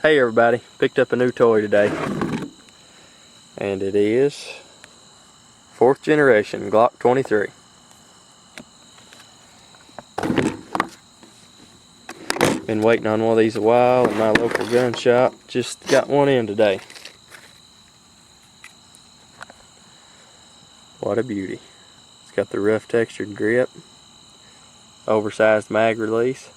Hey everybody, picked up a new toy today, and it is 4th generation Glock 23. Been waiting on one of these a while at my local gun shop. Just got one in today. What a beauty. It's got the rough textured grip, oversized mag release,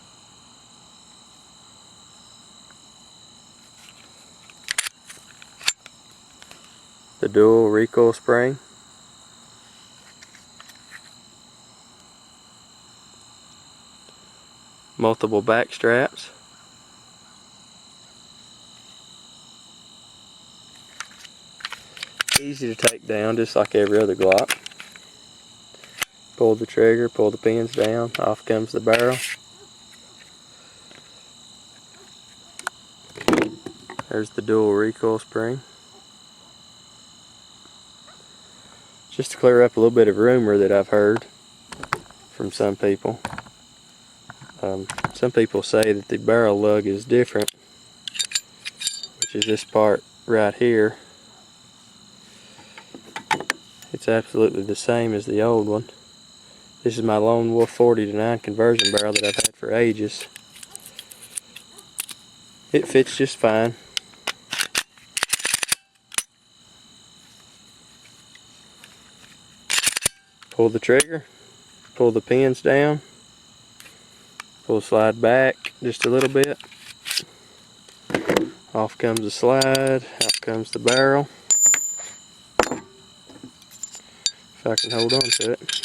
the dual recoil spring, multiple back straps, easy to take down just like every other Glock. Pull the trigger, pull the pins down, off comes the barrel. There's the dual recoil spring. Just to clear up a little bit of rumor that I've heard from some people. Some people say that the barrel lug is different, which is this part right here. It's absolutely the same as the old one. This is my Lone Wolf 40-9 conversion barrel that I've had for ages. It fits just fine. Pull the trigger, pull the pins down, pull the slide back just a little bit. Off comes the slide, out comes the barrel. If I can hold on to it.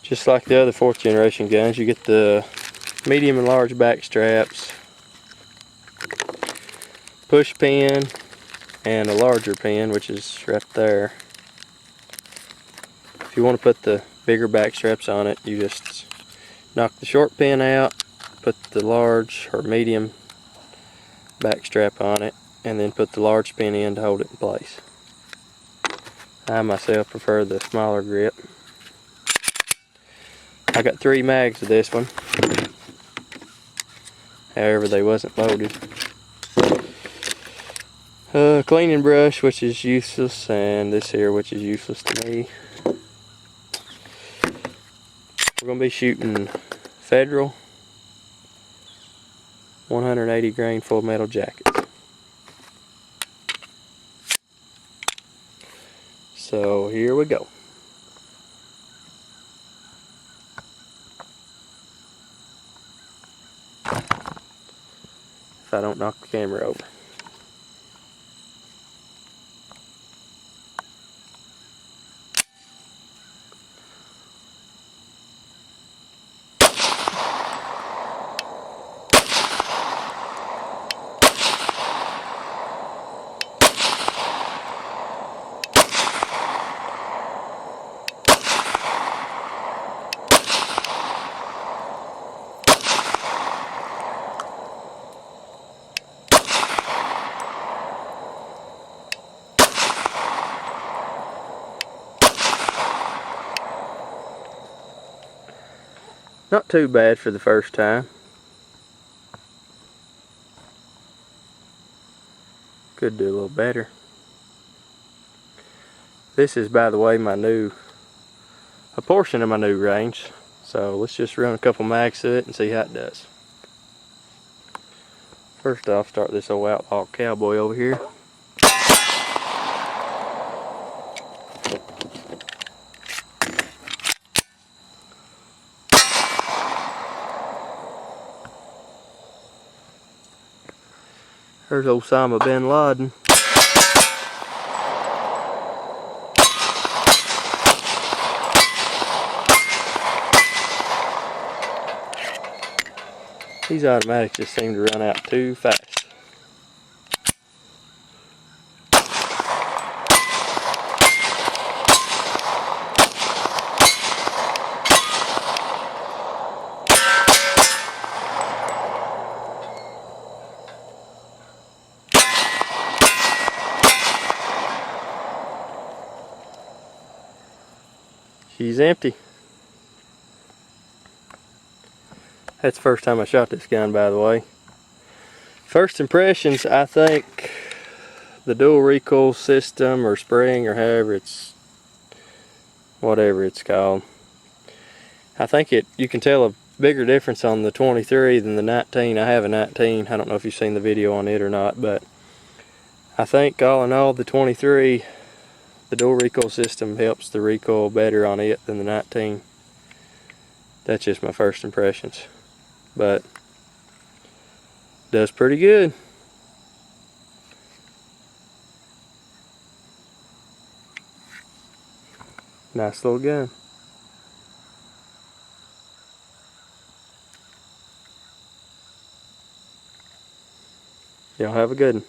Just like the other 4th generation guns, you get the medium and large back straps, push pin, and a larger pin, which is right there. If you want to put the bigger back straps on it, you just knock the short pin out, put the large or medium back strap on it, and then put the large pin in to hold it in place. I myself prefer the smaller grip. I got 3 mags of this one. However, they wasn't loaded. Cleaning brush, which is useless, and this here, which is useless to me. We're going to be shooting Federal 180 grain full metal jackets. So here we go. If I don't knock the camera over. Not too bad for the first time. Could do a little better. This is, by the way, a portion of my new range. So let's just run a couple mags to it and see how it does. First off, start this old outlaw cowboy over here. There's Osama bin Laden. These automatics just seem to run out too fast. She's empty. That's the first time I shot this gun, by the way. First impressions, I think the dual recoil system or spring or whatever it's called. I think you can tell a bigger difference on the 23 than the 19. I have a 19. I don't know if you've seen the video on it or not, but I think all in all the 23, the dual recoil system helps the recoil better on it than the 19. That's just my first impressions, but does pretty good. Nice little gun. Y'all have a good one.